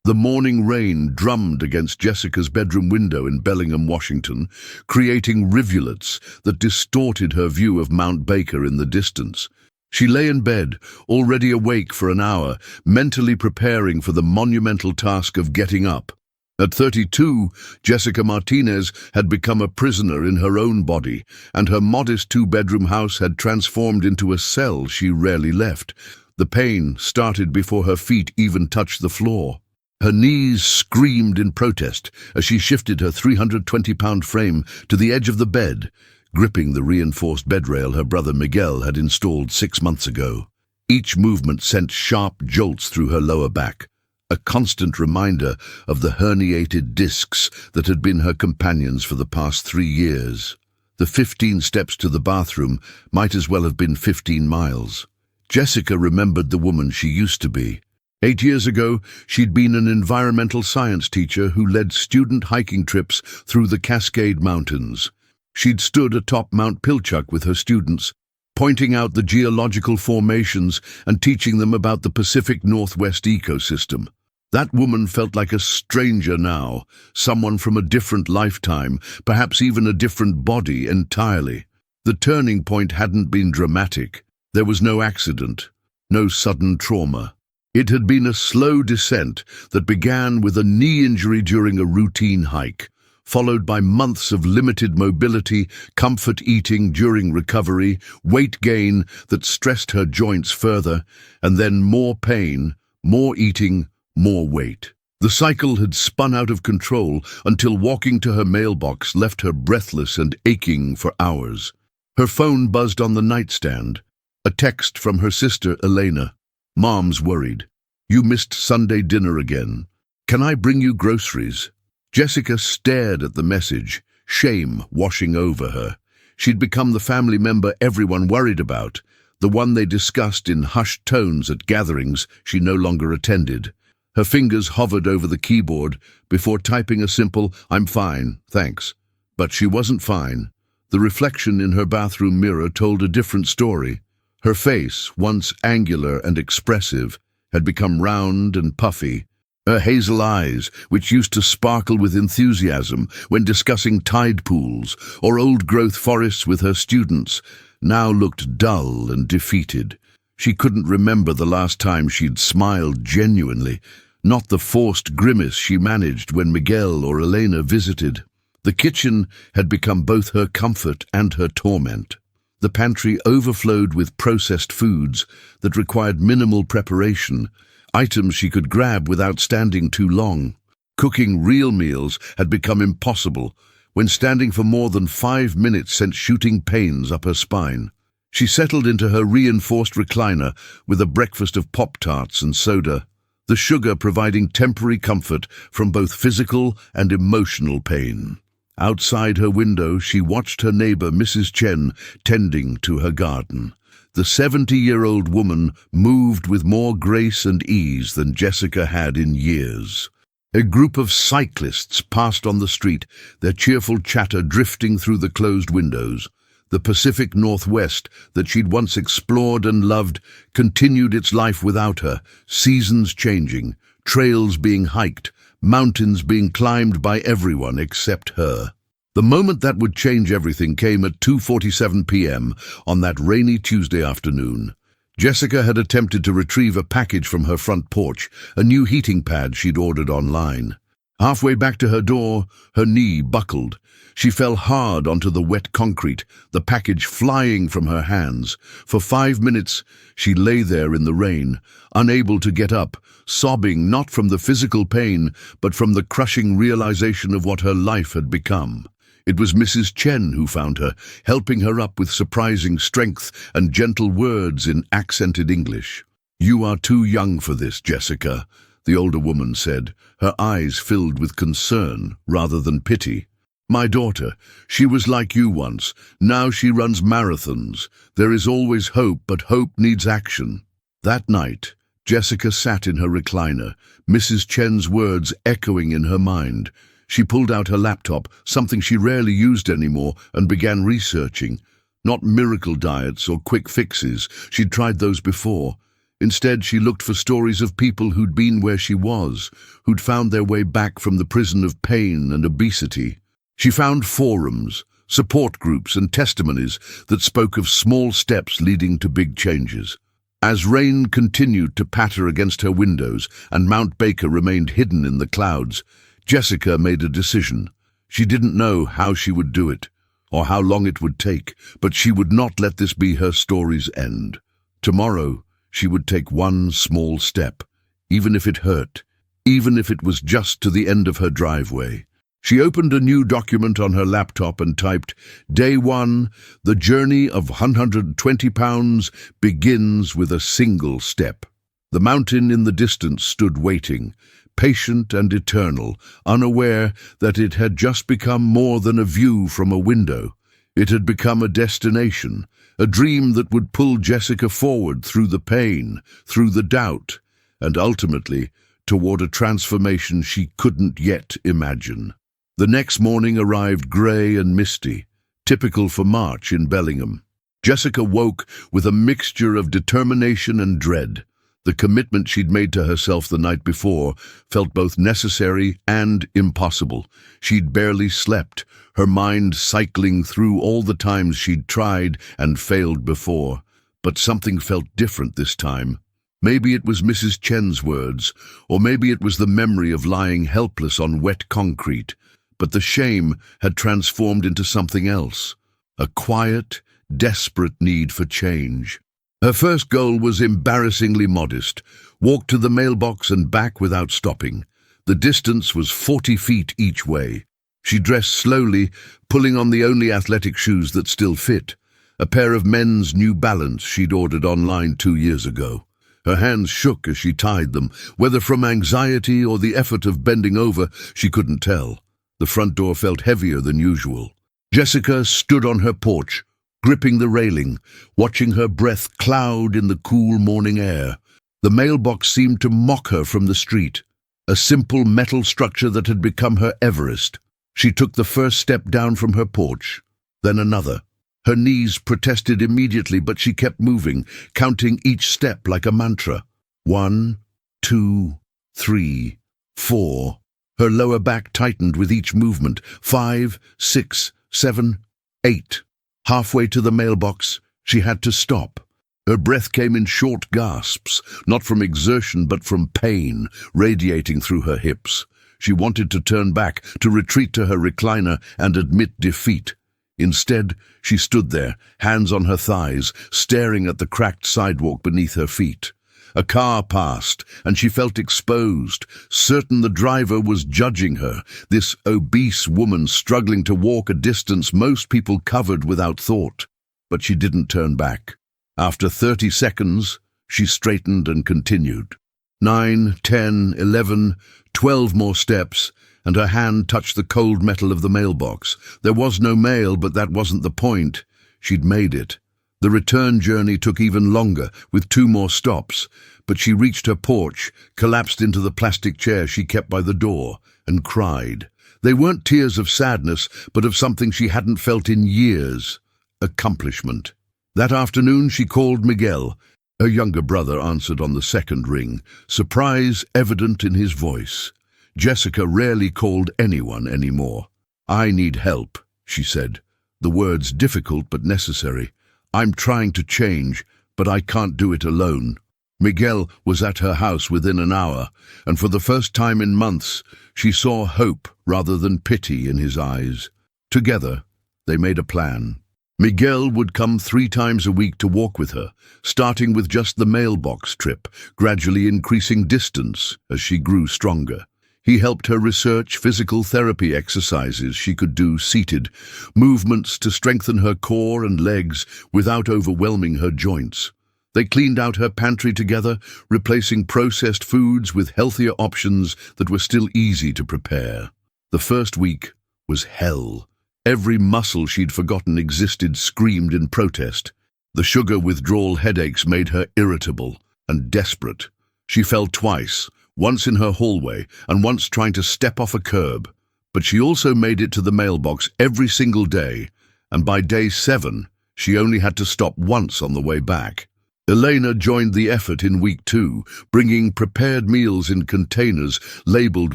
The morning rain drummed against Jessica's bedroom window in Bellingham, Washington, creating rivulets that distorted her view of Mount Baker in the distance. She lay in bed, already awake for an hour, mentally preparing for the monumental task of getting up. At 32, Jessica Martinez had become a prisoner in her own body, and her modest two-bedroom house had transformed into a cell she rarely left. The pain started before her feet even touched the floor. Her knees screamed in protest as she shifted her 320-pound frame to the edge of the bed, gripping the reinforced bedrail her brother Miguel had installed 6 months ago. Each movement sent sharp jolts through her lower back, a constant reminder of the herniated discs that had been her companions for the past 3 years. The 15 steps to the bathroom might as well have been 15 miles. Jessica remembered the woman she used to be. 8 years ago, she'd been an environmental science teacher who led student hiking trips through the Cascade Mountains. She'd stood atop Mount Pilchuck with her students, pointing out the geological formations and teaching them about the Pacific Northwest ecosystem. That woman felt like a stranger now, someone from a different lifetime, perhaps even a different body entirely. The turning point hadn't been dramatic. There was no accident, no sudden trauma. It had been a slow descent that began with a knee injury during a routine hike, followed by months of limited mobility, comfort eating during recovery, weight gain that stressed her joints further, and then more pain, more eating, more weight. The cycle had spun out of control until walking to her mailbox left her breathless and aching for hours. Her phone buzzed on the nightstand, a text from her sister Elena. "Mom's worried. You missed Sunday dinner again. Can I bring you groceries?" Jessica stared at the message, shame washing over her. She'd become the family member everyone worried about, the one they discussed in hushed tones at gatherings she no longer attended. Her fingers hovered over the keyboard before typing a simple, "I'm fine, thanks." But she wasn't fine. The reflection in her bathroom mirror told a different story. Her face, once angular and expressive, had become round and puffy. Her hazel eyes, which used to sparkle with enthusiasm when discussing tide pools or old-growth forests with her students, now looked dull and defeated. She couldn't remember the last time she'd smiled genuinely, not the forced grimace she managed when Miguel or Elena visited. The kitchen had become both her comfort and her torment. The pantry overflowed with processed foods that required minimal preparation, items she could grab without standing too long. Cooking real meals had become impossible when standing for more than 5 minutes sent shooting pains up her spine. She settled into her reinforced recliner with a breakfast of Pop-Tarts and soda, the sugar providing temporary comfort from both physical and emotional pain. Outside her window, she watched her neighbor, Mrs. Chen, tending to her garden. The 70-year-old woman moved with more grace and ease than Jessica had in years. A group of cyclists passed on the street, their cheerful chatter drifting through the closed windows. The Pacific Northwest that she'd once explored and loved continued its life without her, seasons changing, trails being hiked, mountains being climbed by everyone except her. The moment that would change everything came at 2:47 p.m. on that rainy Tuesday afternoon. Jessica had attempted to retrieve a package from her front porch, a new heating pad she'd ordered online. Halfway back to her door, her knee buckled. She fell hard onto the wet concrete, the package flying from her hands. For 5 minutes, she lay there in the rain, unable to get up, sobbing not from the physical pain, but from the crushing realization of what her life had become. It was Mrs. Chen who found her, helping her up with surprising strength and gentle words in accented English. "You are too young for this, Jessica," the older woman said, her eyes filled with concern rather than pity. "My daughter, she was like you once. Now she runs marathons. There is always hope, but hope needs action." That night, Jessica sat in her recliner, Mrs. Chen's words echoing in her mind. She pulled out her laptop, something she rarely used anymore, and began researching. Not miracle diets or quick fixes. She'd tried those before. Instead, she looked for stories of people who'd been where she was, who'd found their way back from the prison of pain and obesity. She found forums, support groups, and testimonies that spoke of small steps leading to big changes. As rain continued to patter against her windows and Mount Baker remained hidden in the clouds, Jessica made a decision. She didn't know how she would do it, or how long it would take, but she would not let this be her story's end. Tomorrow, she would take one small step, even if it hurt, even if it was just to the end of her driveway. She opened a new document on her laptop and typed, "Day 1, the journey of 120 pounds begins with a single step." The mountain in the distance stood waiting, patient and eternal, unaware that it had just become more than a view from a window. It had become a destination, a dream that would pull Jessica forward through the pain, through the doubt, and ultimately toward a transformation she couldn't yet imagine. The next morning arrived grey and misty, typical for March in Bellingham. Jessica woke with a mixture of determination and dread. The commitment she'd made to herself the night before felt both necessary and impossible. She'd barely slept, her mind cycling through all the times she'd tried and failed before. But something felt different this time. Maybe it was Mrs. Chen's words, or maybe it was the memory of lying helpless on wet concrete. But the shame had transformed into something else, a quiet, desperate need for change. Her first goal was embarrassingly modest: walk to the mailbox and back without stopping. The distance was 40 feet each way. She dressed slowly, pulling on the only athletic shoes that still fit, a pair of men's New Balance she'd ordered online 2 years ago. Her hands shook as she tied them, whether from anxiety or the effort of bending over, she couldn't tell. The front door felt heavier than usual. Jessica stood on her porch, gripping the railing, watching her breath cloud in the cool morning air. The mailbox seemed to mock her from the street, a simple metal structure that had become her Everest. She took the first step down from her porch, then another. Her knees protested immediately, but she kept moving, counting each step like a mantra. 1, 2, 3, 4. Her lower back tightened with each movement. 5, 6, 7, 8. Halfway to the mailbox, she had to stop. Her breath came in short gasps, not from exertion but from pain, radiating through her hips. She wanted to turn back, to retreat to her recliner and admit defeat. Instead, she stood there, hands on her thighs, staring at the cracked sidewalk beneath her feet. A car passed, and she felt exposed, certain the driver was judging her, this obese woman struggling to walk a distance most people covered without thought. But she didn't turn back. After 30 seconds, she straightened and continued. 9, 10, 11, 12 more steps, and her hand touched the cold metal of the mailbox. There was no mail, but that wasn't the point. She'd made it. The return journey took even longer, with 2 more stops, but she reached her porch, collapsed into the plastic chair she kept by the door, and cried. They weren't tears of sadness, but of something she hadn't felt in years: accomplishment. That afternoon she called Miguel. Her younger brother answered on the second ring, surprise evident in his voice. Jessica rarely called anyone anymore. "I need help," she said, the words difficult but necessary. "I'm trying to change, but I can't do it alone." Miguel was at her house within an hour, and for the first time in months, she saw hope rather than pity in his eyes. Together, they made a plan. Miguel would come 3 times a week to walk with her, starting with just the mailbox trip, gradually increasing distance as she grew stronger. He helped her research physical therapy exercises she could do seated, movements to strengthen her core and legs without overwhelming her joints. They cleaned out her pantry together, replacing processed foods with healthier options that were still easy to prepare. The first week was hell. Every muscle she'd forgotten existed screamed in protest. The sugar withdrawal headaches made her irritable and desperate. She fell twice, once in her hallway and once trying to step off a curb. But she also made it to the mailbox every single day, and by day 7, she only had to stop once on the way back. Elena joined the effort in week 2, bringing prepared meals in containers labeled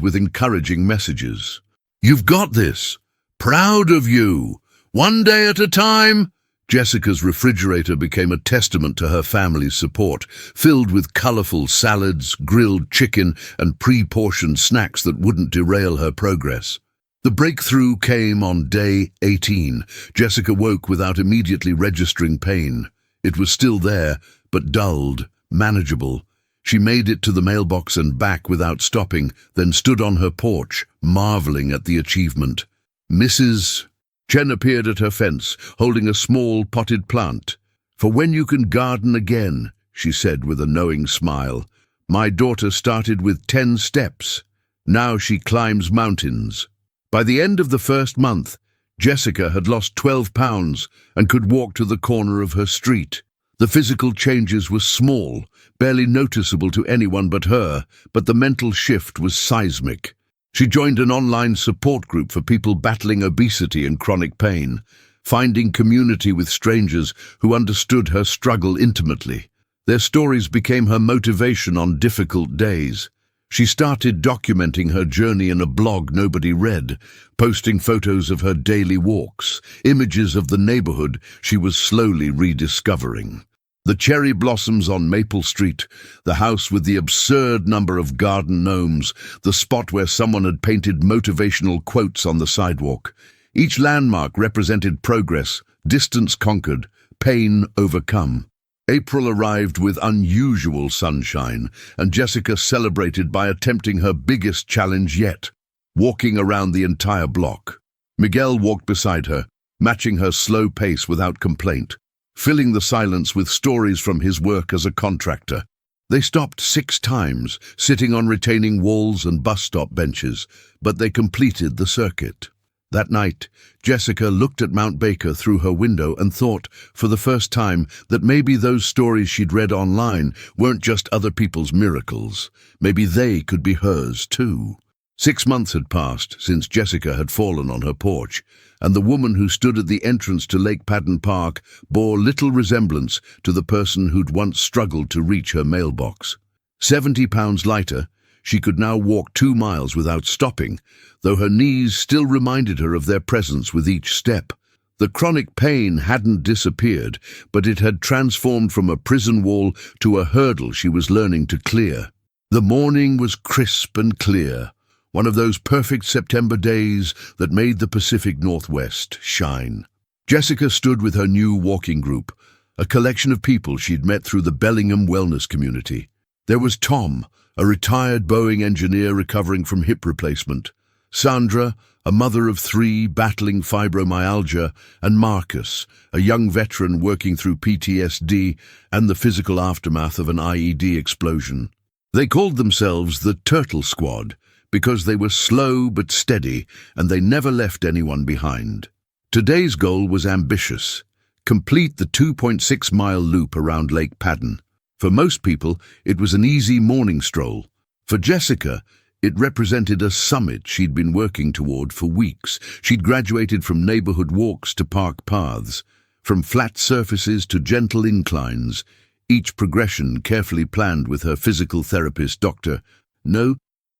with encouraging messages. "You've got this. Proud of you. One day at a time." Jessica's refrigerator became a testament to her family's support, filled with colorful salads, grilled chicken, and pre-portioned snacks that wouldn't derail her progress. The breakthrough came on day 18. Jessica woke without immediately registering pain. It was still there, but dulled, manageable. She made it to the mailbox and back without stopping, then stood on her porch, marveling at the achievement. Mrs. Chen appeared at her fence, holding a small potted plant. "For when you can garden again," she said with a knowing smile. "My daughter started with 10 steps. Now she climbs mountains." By the end of the first month, Jessica had lost 12 pounds and could walk to the corner of her street. The physical changes were small, barely noticeable to anyone but her, but the mental shift was seismic. She joined an online support group for people battling obesity and chronic pain, finding community with strangers who understood her struggle intimately. Their stories became her motivation on difficult days. She started documenting her journey in a blog nobody read, posting photos of her daily walks, images of the neighborhood she was slowly rediscovering. The cherry blossoms on Maple Street, the house with the absurd number of garden gnomes, the spot where someone had painted motivational quotes on the sidewalk. Each landmark represented progress, distance conquered, pain overcome. April arrived with unusual sunshine, and Jessica celebrated by attempting her biggest challenge yet, walking around the entire block. Miguel walked beside her, matching her slow pace without complaint, filling the silence with stories from his work as a contractor. They stopped 6 times, sitting on retaining walls and bus stop benches, but they completed the circuit. That night, Jessica looked at Mount Baker through her window and thought, for the first time, that maybe those stories she'd read online weren't just other people's miracles. Maybe they could be hers too. 6 months had passed since Jessica had fallen on her porch, and the woman who stood at the entrance to Lake Padden Park bore little resemblance to the person who'd once struggled to reach her mailbox. 70 pounds lighter, she could now walk 2 miles without stopping, though her knees still reminded her of their presence with each step. The chronic pain hadn't disappeared, but it had transformed from a prison wall to a hurdle she was learning to clear. The morning was crisp and clear, one of those perfect September days that made the Pacific Northwest shine. Jessica stood with her new walking group, a collection of people she'd met through the Bellingham wellness community. There was Tom, a retired Boeing engineer recovering from hip replacement, Sandra, a mother of 3 battling fibromyalgia, and Marcus, a young veteran working through PTSD and the physical aftermath of an IED explosion. They called themselves the Turtle Squad because they were slow but steady, and they never left anyone behind. Today's goal was ambitious: complete the 2.6-mile loop around Lake Padden. For most people, it was an easy morning stroll. For Jessica, it represented a summit she'd been working toward for weeks. She'd graduated from neighborhood walks to park paths, from flat surfaces to gentle inclines, each progression carefully planned with her physical therapist, Dr.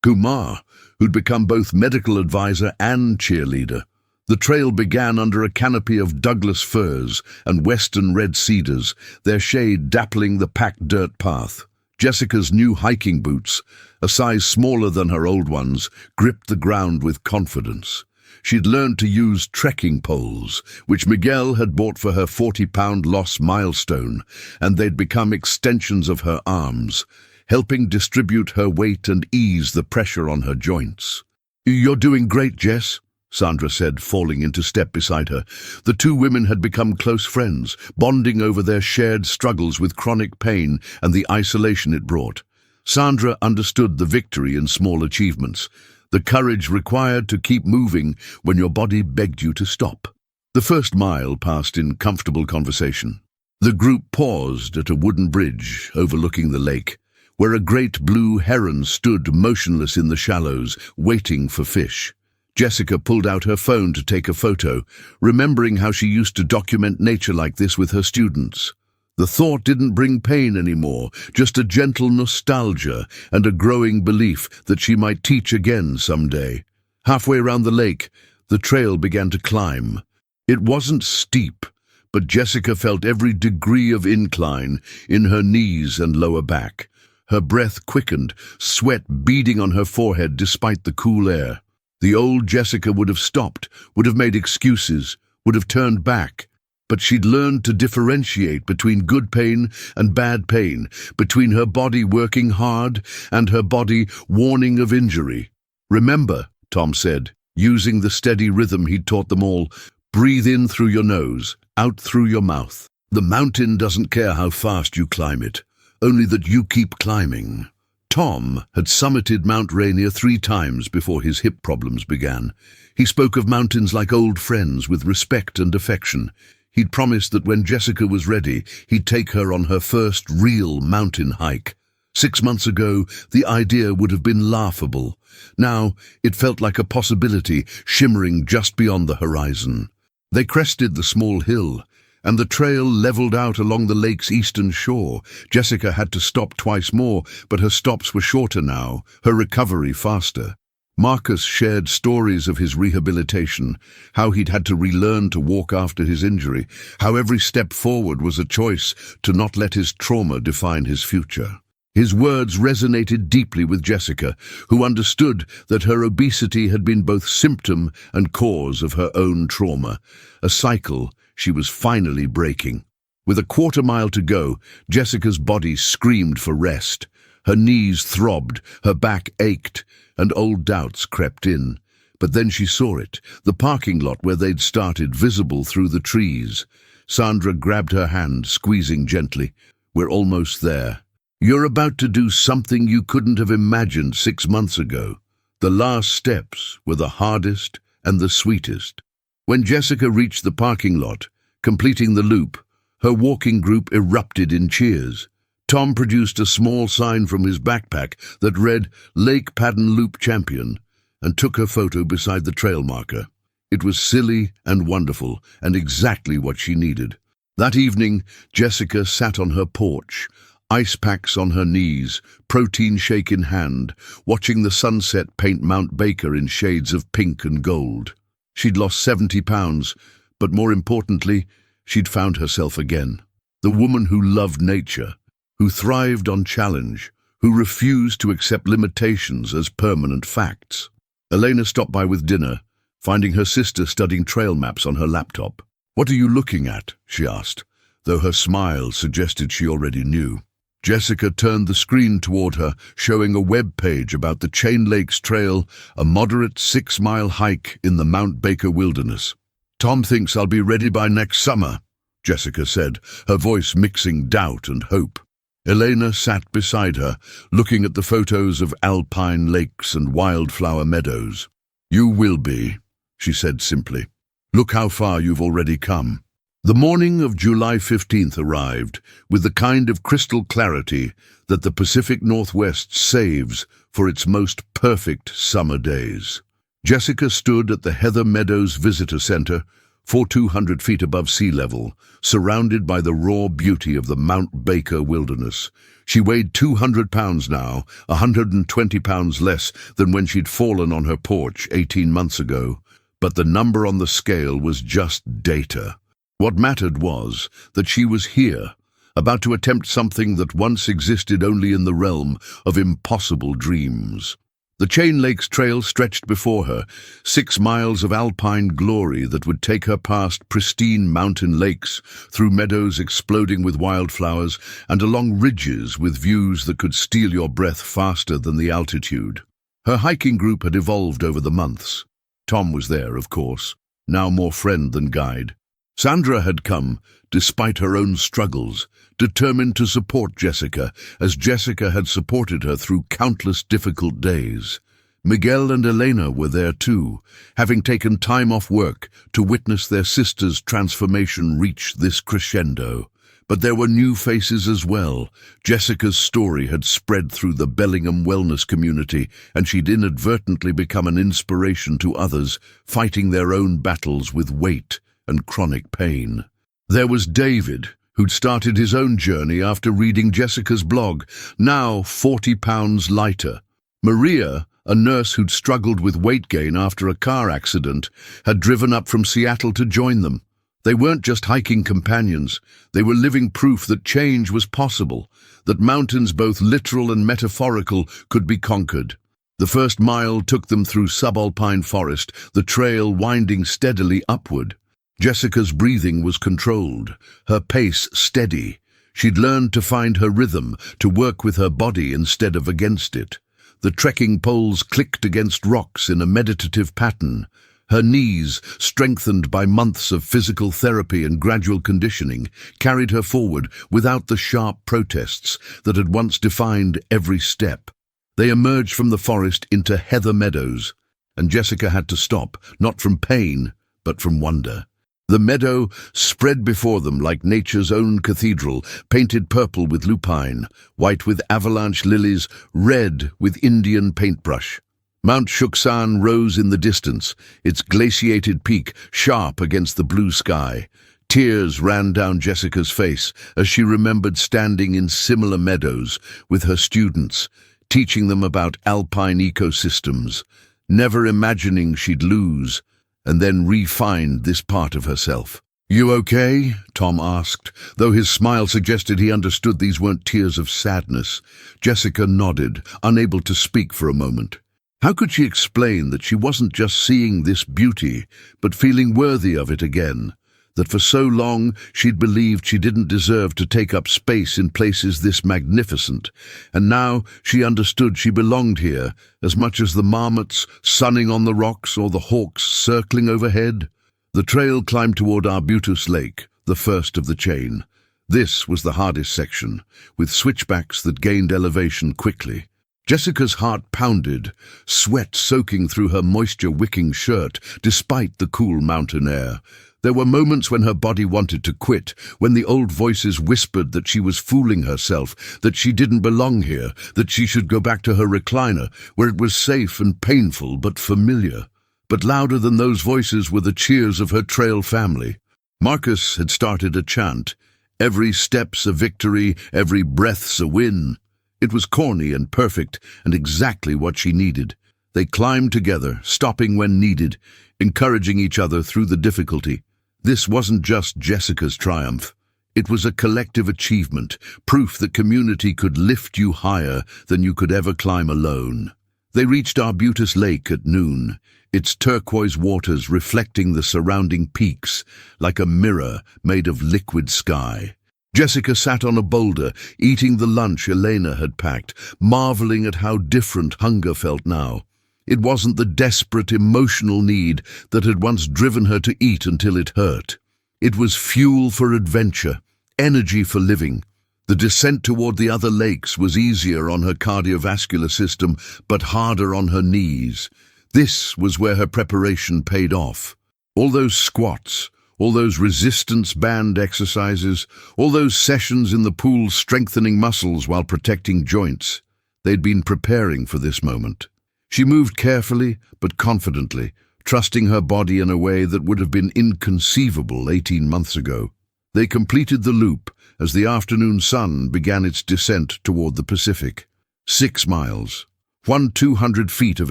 Kumar, who'd become both medical advisor and cheerleader. The trail began under a canopy of Douglas firs and western red cedars, their shade dappling the packed dirt path. Jessica's new hiking boots, a size smaller than her old ones, gripped the ground with confidence. She'd learned to use trekking poles, which Miguel had bought for her 40-pound loss milestone, and they'd become extensions of her arms, helping distribute her weight and ease the pressure on her joints. "You're doing great, Jess," Sandra said, falling into step beside her. The 2 women had become close friends, bonding over their shared struggles with chronic pain and the isolation it brought. Sandra understood the victory in small achievements, the courage required to keep moving when your body begged you to stop. The first mile passed in comfortable conversation. The group paused at a wooden bridge overlooking the lake, where a great blue heron stood motionless in the shallows, waiting for fish. Jessica pulled out her phone to take a photo, remembering how she used to document nature like this with her students. The thought didn't bring pain anymore, just a gentle nostalgia and a growing belief that she might teach again someday. Halfway around the lake, the trail began to climb. It wasn't steep, but Jessica felt every degree of incline in her knees and lower back. Her breath quickened, sweat beading on her forehead despite the cool air. The old Jessica would have stopped, would have made excuses, would have turned back. But she'd learned to differentiate between good pain and bad pain, between her body working hard and her body warning of injury. "Remember," Tom said, using the steady rhythm he'd taught them all, "breathe in through your nose, out through your mouth. The mountain doesn't care how fast you climb it, only that you keep climbing." Tom had summited Mount Rainier 3 times before his hip problems began. He spoke of mountains like old friends with respect and affection. He'd promised that when Jessica was ready, he'd take her on her first real mountain hike. 6 months ago, the idea would have been laughable. Now, it felt like a possibility shimmering just beyond the horizon. They crested the small hill, and the trail leveled out along the lake's eastern shore. Jessica had to stop twice more, but her stops were shorter now, her recovery faster. Marcus shared stories of his rehabilitation, how he'd had to relearn to walk after his injury, how every step forward was a choice to not let his trauma define his future. His words resonated deeply with Jessica, who understood that her obesity had been both symptom and cause of her own trauma, a cycle she was finally breaking. With a quarter-mile to go, Jessica's body screamed for rest. Her knees throbbed, her back ached, and old doubts crept in. But then she saw it, the parking lot where they'd started, visible through the trees. Sandra grabbed her hand, squeezing gently. "We're almost there. You're about to do something you couldn't have imagined 6 months ago." The last steps were the hardest and the sweetest. When Jessica reached the parking lot, completing the loop, her walking group erupted in cheers. Tom produced a small sign from his backpack that read "Lake Padden Loop Champion" and took her photo beside the trail marker. It was silly and wonderful, and exactly what she needed. That evening, Jessica sat on her porch, ice packs on her knees, protein shake in hand, watching the sunset paint Mount Baker in shades of pink and gold. She'd lost 70 pounds, but more importantly, she'd found herself again. The woman who loved nature, who thrived on challenge, who refused to accept limitations as permanent facts. Elena stopped by with dinner, finding her sister studying trail maps on her laptop. "What are you looking at?" she asked, though her smile suggested she already knew. Jessica turned the screen toward her, showing a web page about the Chain Lakes Trail, a moderate 6-mile hike in the Mount Baker wilderness. "Tom thinks I'll be ready by next summer," Jessica said, her voice mixing doubt and hope. Elena sat beside her, looking at the photos of alpine lakes and wildflower meadows. "You will be," she said simply. "Look how far you've already come." The morning of July 15th arrived, with the kind of crystal clarity that the Pacific Northwest saves for its most perfect summer days. Jessica stood at the Heather Meadows Visitor Center, 4,200 feet above sea level, surrounded by the raw beauty of the Mount Baker wilderness. She weighed 200 pounds now, 120 pounds less than when she'd fallen on her porch 18 months ago. But the number on the scale was just data. What mattered was that she was here, about to attempt something that once existed only in the realm of impossible dreams. The Chain Lakes Trail stretched before her, 6 miles of alpine glory that would take her past pristine mountain lakes, through meadows exploding with wildflowers, and along ridges with views that could steal your breath faster than the altitude. Her hiking group had evolved over the months. Tom was there, of course, now more friend than guide. Sandra had come, despite her own struggles, determined to support Jessica, as Jessica had supported her through countless difficult days. Miguel and Elena were there too, having taken time off work to witness their sister's transformation reach this crescendo. But there were new faces as well. Jessica's story had spread through the Bellingham wellness community, and she'd inadvertently become an inspiration to others, fighting their own battles with weight and chronic pain. There was David, who'd started his own journey after reading Jessica's blog, now 40 pounds lighter. Maria, a nurse who'd struggled with weight gain after a car accident, had driven up from Seattle to join them. They weren't just hiking companions, they were living proof that change was possible, that mountains both literal and metaphorical could be conquered. The first mile took them through subalpine forest, the trail winding steadily upward. Jessica's breathing was controlled, her pace steady. She'd learned to find her rhythm, to work with her body instead of against it. The trekking poles clicked against rocks in a meditative pattern. Her knees, strengthened by months of physical therapy and gradual conditioning, carried her forward without the sharp protests that had once defined every step. They emerged from the forest into heather meadows, and Jessica had to stop, not from pain, but from wonder. The meadow spread before them like nature's own cathedral, painted purple with lupine, white with avalanche lilies, red with Indian paintbrush. Mount Shuksan rose in the distance, its glaciated peak sharp against the blue sky. Tears ran down Jessica's face as she remembered standing in similar meadows with her students, teaching them about alpine ecosystems, never imagining she'd lose and then re-find this part of herself. "You okay?" Tom asked, though his smile suggested he understood these weren't tears of sadness. Jessica nodded, unable to speak for a moment. How could she explain that she wasn't just seeing this beauty, but feeling worthy of it again? That for so long she'd believed she didn't deserve to take up space in places this magnificent, and now she understood she belonged here as much as the marmots sunning on the rocks or the hawks circling overhead. The trail climbed toward Arbutus Lake, the first of the chain. This was the hardest section, with switchbacks that gained elevation quickly. Jessica's heart pounded, sweat soaking through her moisture-wicking shirt despite the cool mountain air. There were moments when her body wanted to quit, when the old voices whispered that she was fooling herself, that she didn't belong here, that she should go back to her recliner, where it was safe and painful but familiar. But louder than those voices were the cheers of her trail family. Marcus had started a chant, "Every step's a victory, every breath's a win." It was corny and perfect, and exactly what she needed. They climbed together, stopping when needed, encouraging each other through the difficulty. This wasn't just Jessica's triumph. It was a collective achievement, proof that community could lift you higher than you could ever climb alone. They reached Arbutus Lake at noon, its turquoise waters reflecting the surrounding peaks like a mirror made of liquid sky. Jessica sat on a boulder, eating the lunch Elena had packed, marveling at how different hunger felt now. It wasn't the desperate emotional need that had once driven her to eat until it hurt. It was fuel for adventure, energy for living. The descent toward the other lakes was easier on her cardiovascular system, but harder on her knees. This was where her preparation paid off. All those squats, all those resistance band exercises, all those sessions in the pool strengthening muscles while protecting joints. They'd been preparing for this moment. She moved carefully but confidently, trusting her body in a way that would have been inconceivable 18 months ago. They completed the loop as the afternoon sun began its descent toward the Pacific. 6 miles, 200 feet of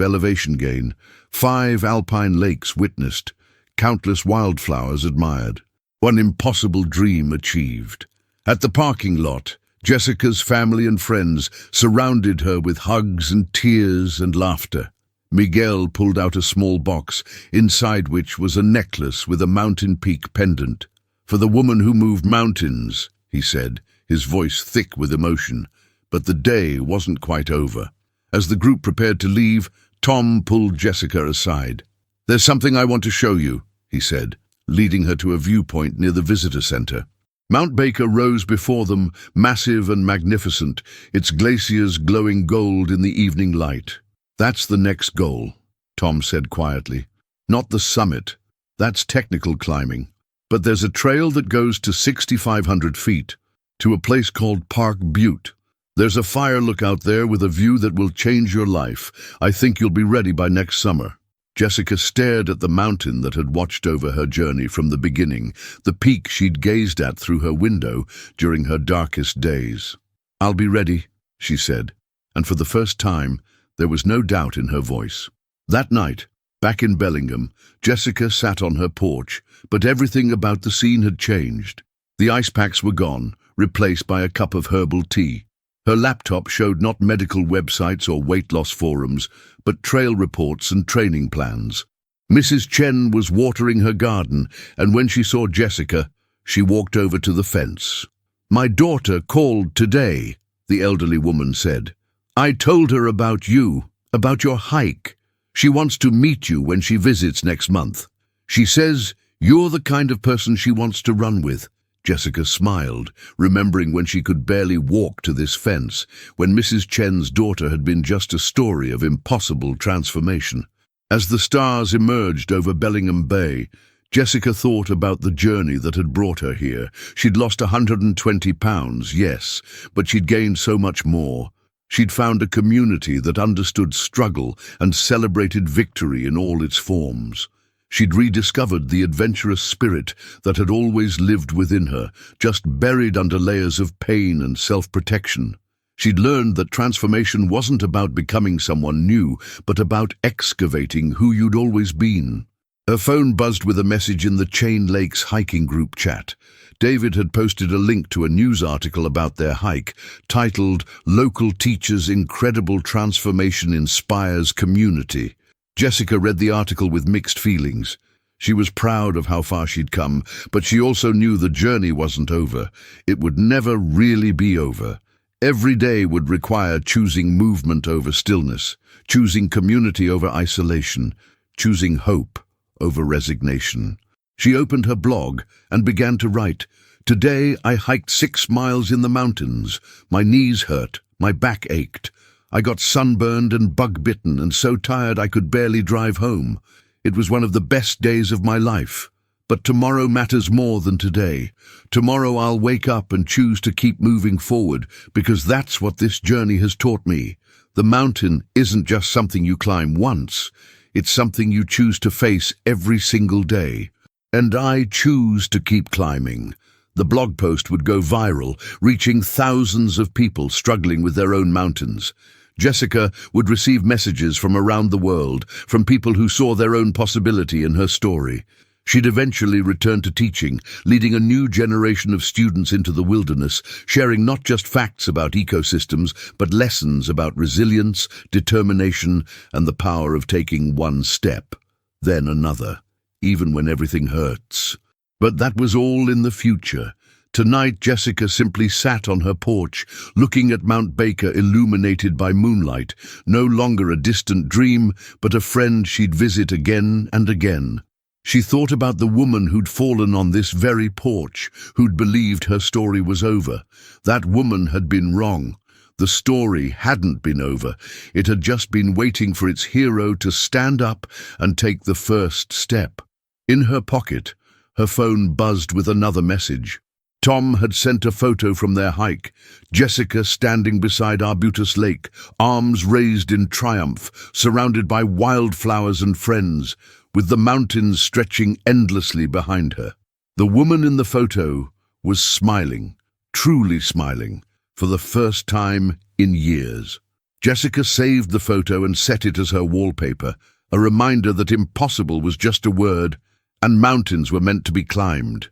elevation gain, 5 alpine lakes witnessed, countless wildflowers admired. One impossible dream achieved. At the parking lot, Jessica's family and friends surrounded her with hugs and tears and laughter. Miguel pulled out a small box, inside which was a necklace with a mountain peak pendant. "For the woman who moved mountains," he said, his voice thick with emotion. But the day wasn't quite over. As the group prepared to leave, Tom pulled Jessica aside. "There's something I want to show you," he said, leading her to a viewpoint near the visitor center. Mount Baker rose before them, massive and magnificent, its glaciers glowing gold in the evening light. "That's the next goal," Tom said quietly. "Not the summit. That's technical climbing. But there's a trail that goes to 6,500 feet, to a place called Park Butte. There's a fire lookout there with a view that will change your life. I think you'll be ready by next summer." Jessica stared at the mountain that had watched over her journey from the beginning, the peak she'd gazed at through her window during her darkest days. "I'll be ready," she said, and for the first time, there was no doubt in her voice. That night, back in Bellingham, Jessica sat on her porch, but everything about the scene had changed. The ice packs were gone, replaced by a cup of herbal tea. Her laptop showed not medical websites or weight loss forums, but trail reports and training plans. Mrs. Chen was watering her garden, and when she saw Jessica, she walked over to the fence. "My daughter called today," the elderly woman said. "I told her about you, about your hike. She wants to meet you when she visits next month. She says you're the kind of person she wants to run with." Jessica smiled, remembering when she could barely walk to this fence, when Mrs. Chen's daughter had been just a story of impossible transformation. As the stars emerged over Bellingham Bay, Jessica thought about the journey that had brought her here. She'd lost 120 pounds, yes, but she'd gained so much more. She'd found a community that understood struggle and celebrated victory in all its forms. She'd rediscovered the adventurous spirit that had always lived within her, just buried under layers of pain and self-protection. She'd learned that transformation wasn't about becoming someone new, but about excavating who you'd always been. Her phone buzzed with a message in the Chain Lakes hiking group chat. David had posted a link to a news article about their hike, titled "Local Teacher's Incredible Transformation Inspires Community." Jessica read the article with mixed feelings. She was proud of how far she'd come, but she also knew the journey wasn't over. It would never really be over. Every day would require choosing movement over stillness, choosing community over isolation, choosing hope over resignation. She opened her blog and began to write, "Today I hiked 6 miles in the mountains. My knees hurt, my back ached. I got sunburned and bug-bitten and so tired I could barely drive home. It was one of the best days of my life. But tomorrow matters more than today. Tomorrow I'll wake up and choose to keep moving forward, because that's what this journey has taught me. The mountain isn't just something you climb once. It's something you choose to face every single day. And I choose to keep climbing." The blog post would go viral, reaching thousands of people struggling with their own mountains. Jessica would receive messages from around the world, from people who saw their own possibility in her story. She'd eventually return to teaching, leading a new generation of students into the wilderness, sharing not just facts about ecosystems, but lessons about resilience, determination, and the power of taking one step, then another, even when everything hurts. But that was all in the future. Tonight, Jessica simply sat on her porch, looking at Mount Baker illuminated by moonlight, no longer a distant dream, but a friend she'd visit again and again. She thought about the woman who'd fallen on this very porch, who'd believed her story was over. That woman had been wrong. The story hadn't been over. It had just been waiting for its hero to stand up and take the first step. In her pocket, her phone buzzed with another message. Tom had sent a photo from their hike, Jessica standing beside Arbutus Lake, arms raised in triumph, surrounded by wildflowers and friends, with the mountains stretching endlessly behind her. The woman in the photo was smiling, truly smiling, for the first time in years. Jessica saved the photo and set it as her wallpaper, a reminder that impossible was just a word, and mountains were meant to be climbed.